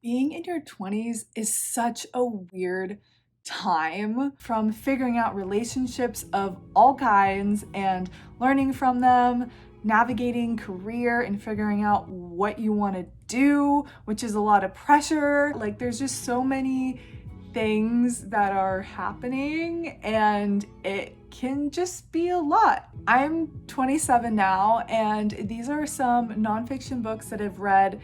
Being in your 20s is such a weird time, from figuring out relationships of all kinds and learning from them, navigating career and figuring out what you want to do, which is a lot of pressure. Like, there's just so many things that are happening and it can just be a lot. I'm 27 now, and these are some nonfiction books that I've read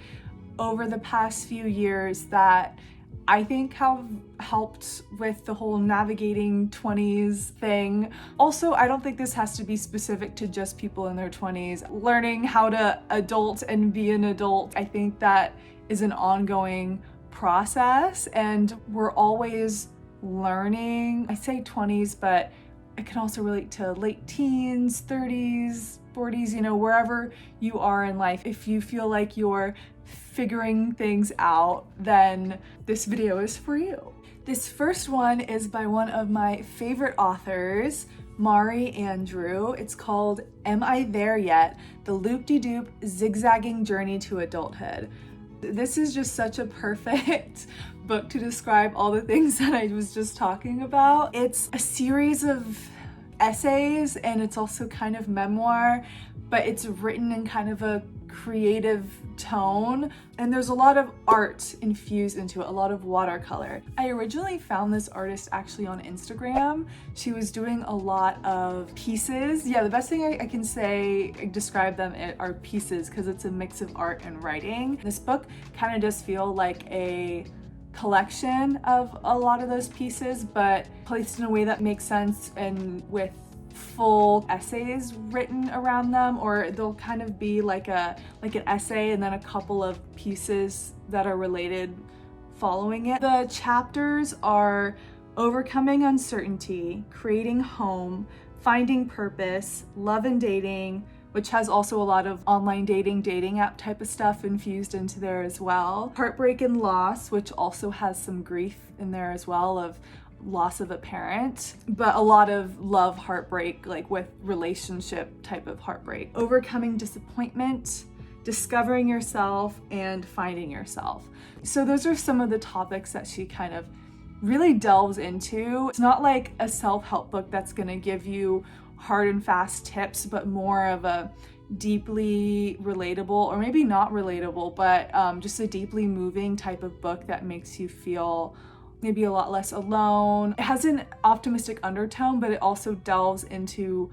over the past few years that I think have helped with the whole navigating 20s thing. Also, I don't think this has to be specific to just people in their 20s. Learning how to adult and be an adult, I think that is an ongoing process, and we're always learning. I say 20s, but it can also relate to late teens, 30s, 40s, wherever you are in life. If you feel like you're figuring things out, then this video is for you. This first one is by one of my favorite authors, Mari Andrew. It's called Am I There Yet? The Loop-de-Doop Zigzagging Journey to Adulthood. This is just such a perfect book to describe all the things that I was just talking about. It's a series of essays, and it's also kind of memoir, but it's written in kind of a creative tone, and there's a lot of art infused into it, a lot of watercolor. I originally found this artist actually on Instagram. She was doing a lot of pieces. Yeah, the best thing I can say, describe them are pieces, because it's a mix of art and writing. This book kind of does feel like a collection of a lot of those pieces, but placed in a way that makes sense and with full essays written around them, or they'll kind of be like an essay and then a couple of pieces that are related following it. The chapters are overcoming uncertainty, creating home, finding purpose, love and dating, which has also a lot of online dating app type of stuff infused into there as well. Heartbreak and loss, which also has some grief in there as well, of loss of a parent, but a lot of love heartbreak, like with relationship type of heartbreak. Overcoming disappointment, discovering yourself, and finding yourself. So those are some of the topics that she kind of really delves into. It's not like a self-help book that's going to give you hard and fast tips, but more of a deeply relatable, or maybe not relatable, but just a deeply moving type of book that makes you feel maybe a lot less alone. It has an optimistic undertone, but it also delves into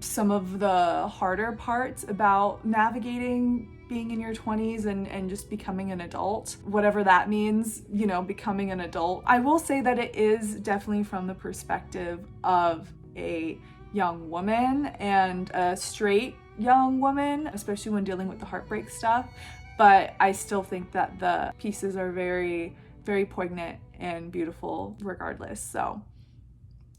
some of the harder parts about navigating being in your 20s and just becoming an adult, whatever that means, becoming an adult. I will say that it is definitely from the perspective of a young woman, and a straight young woman, especially when dealing with the heartbreak stuff. But I still think that the pieces are very, very poignant and beautiful regardless. So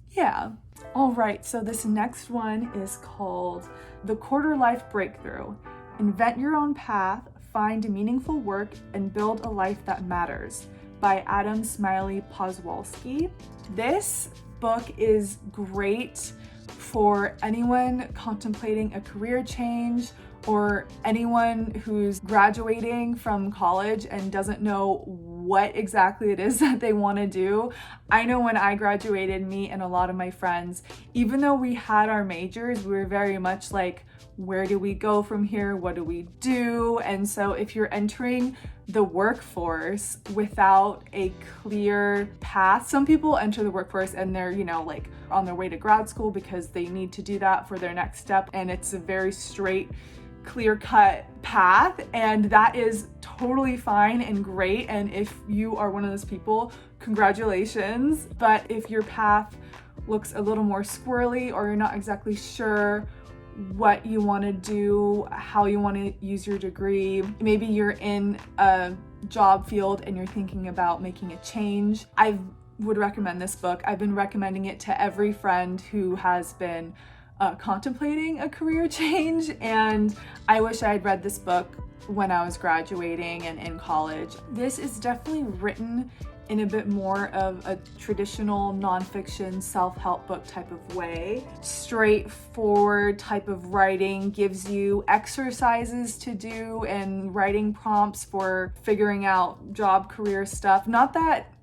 yeah. All right, so this next one is called The Quarter Life Breakthrough. Invent Your Own Path, Find Meaningful Work, and Build a Life That Matters by Smiley Poswolsky. This book is great for anyone contemplating a career change, or anyone who's graduating from college and doesn't know what exactly it is that they want to do. I know when I graduated, me and a lot of my friends, even though we had our majors, we were very much like, where do we go from here? What do we do? And so if you're entering the workforce without a clear path, some people enter the workforce and they're, like on their way to grad school because they need to do that for their next step. And it's a very straight, clear-cut path, and that is totally fine and great. And if you are one of those people, congratulations. But if your path looks a little more squirrely, or you're not exactly sure what you want to do, how you want to use your degree, maybe you're in a job field and you're thinking about making a change, I would recommend this book. I've been recommending it to every friend who has been contemplating a career change, and I wish I had read this book when I was graduating and in college. This is definitely written in a bit more of a traditional nonfiction self-help book type of way. Straightforward type of writing, gives you exercises to do and writing prompts for figuring out job, career stuff. Not that,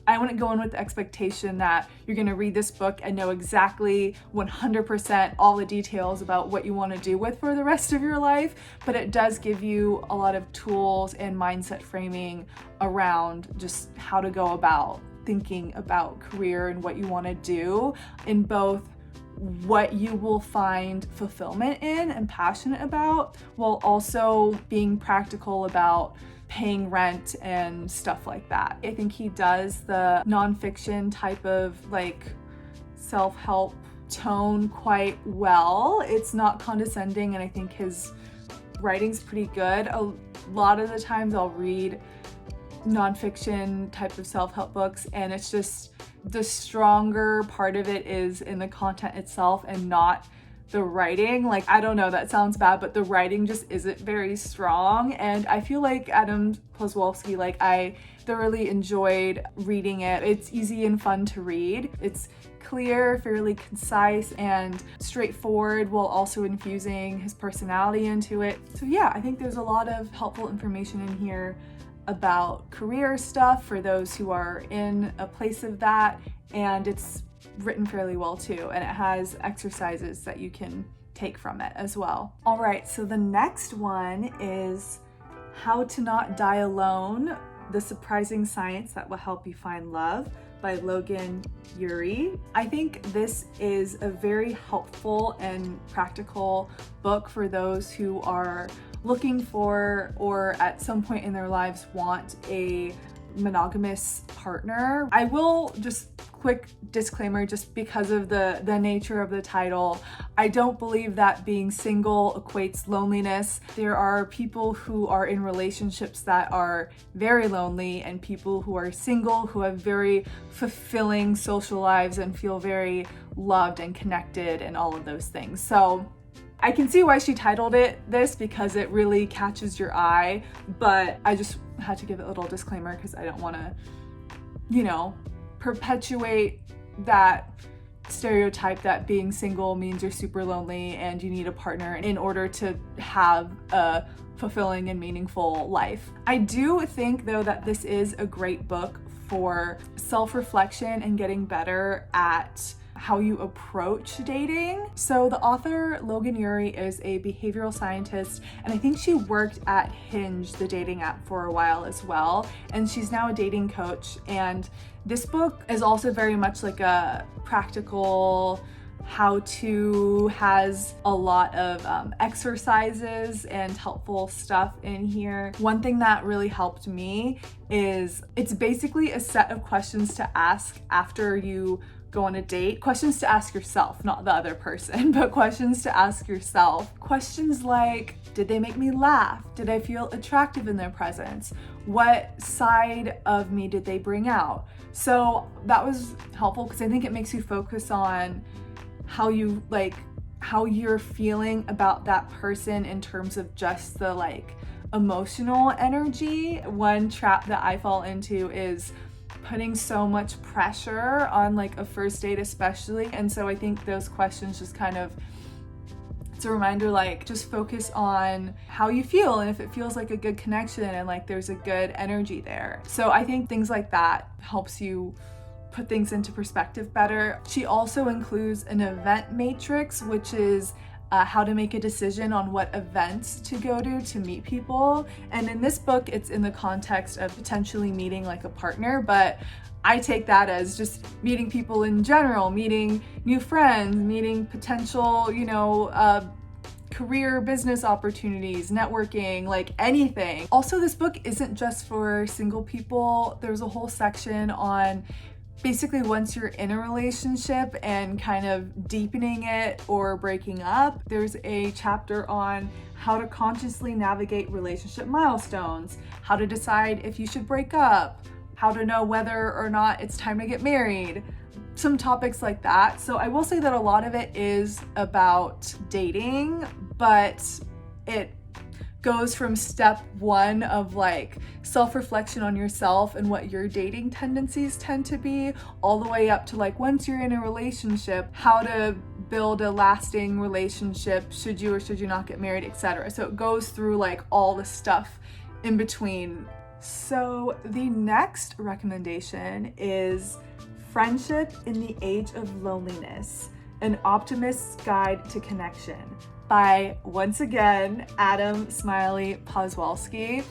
I wouldn't go in with the expectation that you're gonna read this book and know exactly 100% all the details about what you wanna do with for the rest of your life, but it does give you a lot of tools and mindset framing around just how to go about thinking about career and what you wanna do in both what you will find fulfillment in and passionate about, while also being practical about paying rent and stuff like that. I think he does the nonfiction type of self-help tone quite well. It's not condescending, and I think his writing's pretty good. A lot of the times I'll read nonfiction type of self-help books, and it's just the stronger part of it is in the content itself and not the writing. I don't know, that sounds bad, but the writing just isn't very strong. And I feel like Adam Poswolsky, I thoroughly enjoyed reading it. It's easy and fun to read. It's clear, fairly concise, and straightforward, while also infusing his personality into it. So yeah, I think there's a lot of helpful information in here about career stuff for those who are in a place of that, and it's written fairly well too, and it has exercises that you can take from it as well. All right, so the next one is How to Not Die Alone: The Surprising Science That Will Help You Find Love by Logan Ury. I think this is a very helpful and practical book for those who are looking for, or at some point in their lives want, a monogamous partner. I will just quick disclaimer, just because of the nature of the title, I don't believe that being single equates loneliness. There are people who are in relationships that are very lonely, and people who are single who have very fulfilling social lives and feel very loved and connected and all of those things. So I can see why she titled it this, because it really catches your eye, but I just had to give it a little disclaimer because I don't want to, perpetuate that stereotype that being single means you're super lonely and you need a partner in order to have a fulfilling and meaningful life. I do think, though, that this is a great book for self-reflection and getting better at how you approach dating. So the author, Logan Ury, is a behavioral scientist, and I think she worked at Hinge, the dating app, for a while as well, and she's now a dating coach. And this book is also very much like a practical how-to, has a lot of exercises and helpful stuff in here. One thing that really helped me is it's basically a set of questions to ask after you go on a date. Questions to ask yourself, not the other person, but questions to ask yourself. Questions like, did they make me laugh? Did I feel attractive in their presence? What side of me did they bring out? So that was helpful because I think it makes you focus on how you're feeling about that person in terms of just the emotional energy. One trap that I fall into is putting so much pressure on a first date especially, and so I think those questions just kind of, it's a reminder, just focus on how you feel and if it feels like a good connection and there's a good energy there. So I think things like that helps you put things into perspective better. She also includes an event matrix, which is how to make a decision on what events to go to meet people. And in this book, it's in the context of potentially meeting a partner, but I take that as just meeting people in general, meeting new friends, meeting potential, career, business opportunities, networking, anything. Also, this book isn't just for single people. There's a whole section on basically once you're in a relationship and kind of deepening it or breaking up. There's a chapter on how to consciously navigate relationship milestones, how to decide if you should break up, how to know whether or not it's time to get married, some topics like that. So I will say that a lot of it is about dating, but it goes from step one of like self-reflection on yourself and what your dating tendencies tend to be, all the way up to like once you're in a relationship, how to build a lasting relationship, should you or should you not get married, etc. So it goes through like all the stuff in between. So the next recommendation is Friendship in the Age of Loneliness, An Optimist's Guide to Connection by, once again, Adam Smiley Poswolsky.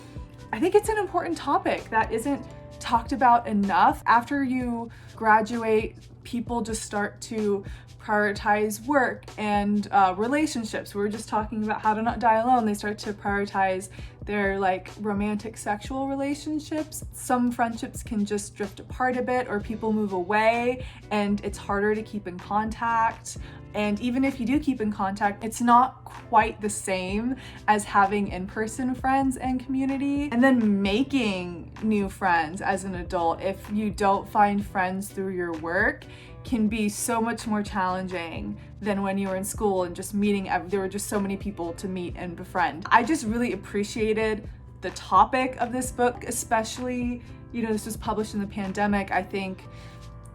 I think it's an important topic that isn't talked about enough. After you graduate, people just start to prioritize work and relationships. We were just talking about how to not die alone. They start to prioritize their like romantic sexual relationships. Some friendships can just drift apart a bit, or people move away and it's harder to keep in contact. And even if you do keep in contact, it's not quite the same as having in-person friends and community. And then making new friends as an adult, if you don't find friends through your work, can be so much more challenging than when you were in school and just meeting. There were just so many people to meet and befriend. I just really appreciated the topic of this book, especially, you know, this was published in the pandemic. I think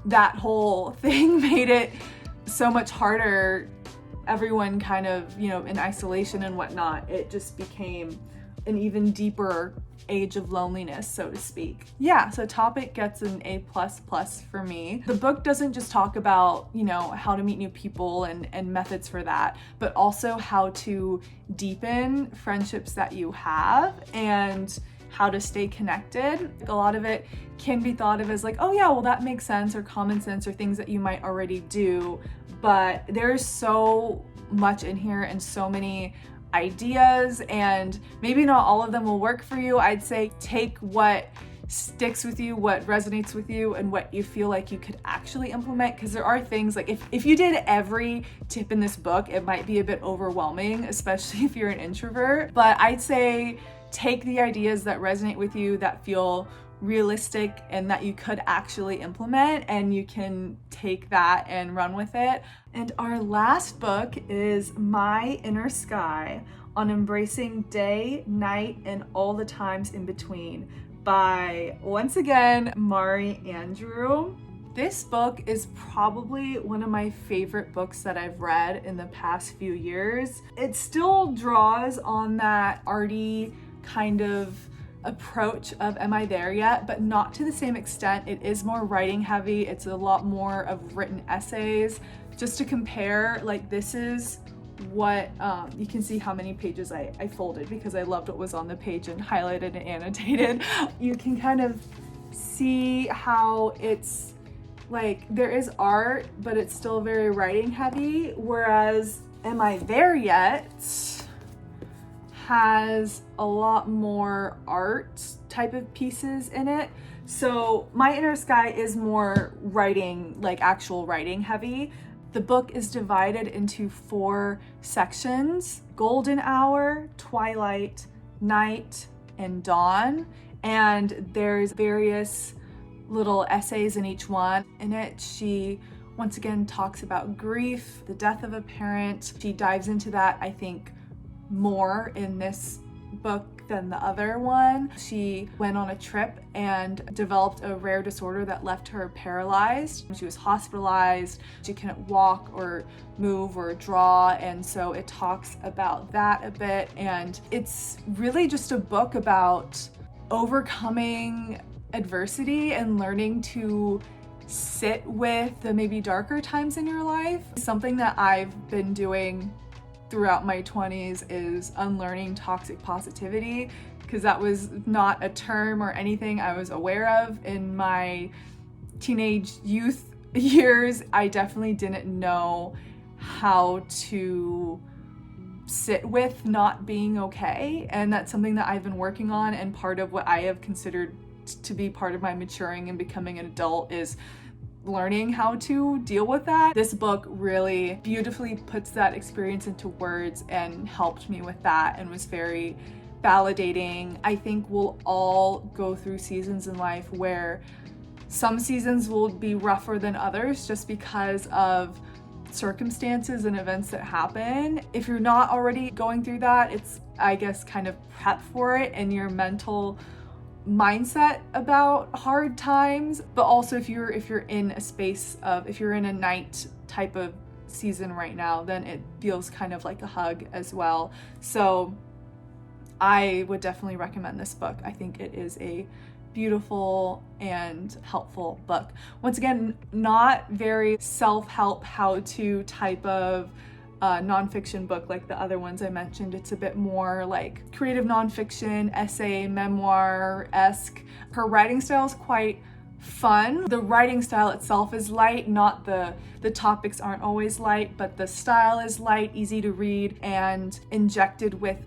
that whole thing made it so much harder. Everyone kind of, you know, in isolation and whatnot. It just became an even deeper age of loneliness, so to speak. Yeah, so topic gets an A++ for me. The book doesn't just talk about, you know, how to meet new people and methods for that, but also how to deepen friendships that you have and how to stay connected. A lot of it can be thought of as like, oh yeah, well that makes sense, or common sense, or things that you might already do, but there's so much in here and so many ideas, and maybe not all of them will work for you. I'd say take what sticks with you, what resonates with you, and what you feel like you could actually implement, because there are things like if you did every tip in this book, it might be a bit overwhelming, especially if you're an introvert. But I'd say take the ideas that resonate with you, that feel realistic and that you could actually implement, and you can take that and run with it. And our last book is My Inner Sky on Embracing Day, Night, and All the Times in Between by, once again, Mari Andrew. This book is probably one of my favorite books that I've read in the past few years. It still draws on that arty kind of approach of Am I There Yet? But not to the same extent. It is more writing heavy. It's a lot more of written essays. Just to compare, like this is what, you can see how many pages I folded because I loved what was on the page and highlighted and annotated. You can kind of see how it's like there is art, but it's still very writing heavy, whereas Am I There Yet has a lot more art type of pieces in it. So My Inner Sky is more writing, like actual writing heavy. The book is divided into 4 sections: Golden Hour, Twilight, Night, and Dawn. And there's various little essays in each one. In it, she once again talks about grief, the death of a parent. She dives into that, I think, more in this book than the other one. She went on a trip and developed a rare disorder that left her paralyzed. She was hospitalized. She couldn't walk or move or draw, and so it talks about that a bit. And it's really just a book about overcoming adversity and learning to sit with the maybe darker times in your life. Something that I've been doing throughout my 20s is unlearning toxic positivity, because that was not a term or anything I was aware of in my teenage youth years. I definitely didn't know how to sit with not being okay, and that's something that I've been working on, and part of what I have considered to be part of my maturing and becoming an adult is learning how to deal with that. This book really beautifully puts that experience into words and helped me with that, and was very validating. I think we'll all go through seasons in life where some seasons will be rougher than others just because of circumstances and events that happen. If you're not already going through that, it's, I guess, kind of prep for it in your mental mindset about hard times. But also if you're in a space of, if you're in a night type of season right now, then it feels kind of like a hug as well. So I would definitely recommend this book. I think it is a beautiful and helpful book. Once again, not very self-help, how-to type of nonfiction book like the other ones I mentioned. It's a bit more like creative nonfiction, essay, memoir-esque. Her writing style is quite fun. The writing style itself is light, not the topics aren't always light, but the style is light, easy to read, and injected with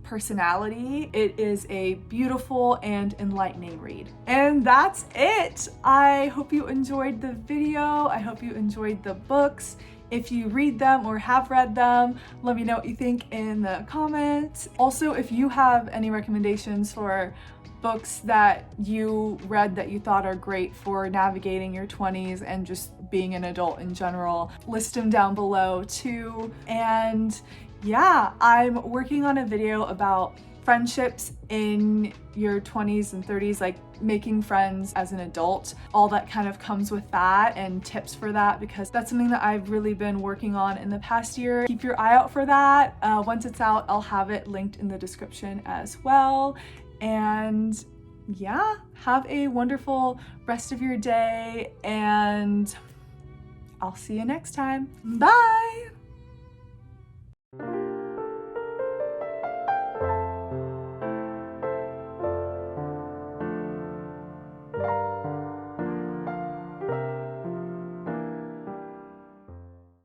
personality. It is a beautiful and enlightening read. And that's it. I hope you enjoyed the video. I hope you enjoyed the books. If you read them or have read them, let me know what you think in the comments. Also, if you have any recommendations for books that you read that you thought are great for navigating your 20s and just being an adult in general, list them down below too. And yeah, I'm working on a video about friendships in your 20s and 30s, like making friends as an adult, all that kind of comes with that, and tips for that, because that's something that I've really been working on in the past year. Keep your eye out for that. Once it's out, I'll have it linked in the description as well. And yeah, have a wonderful rest of your day, and I'll see you next time. Bye!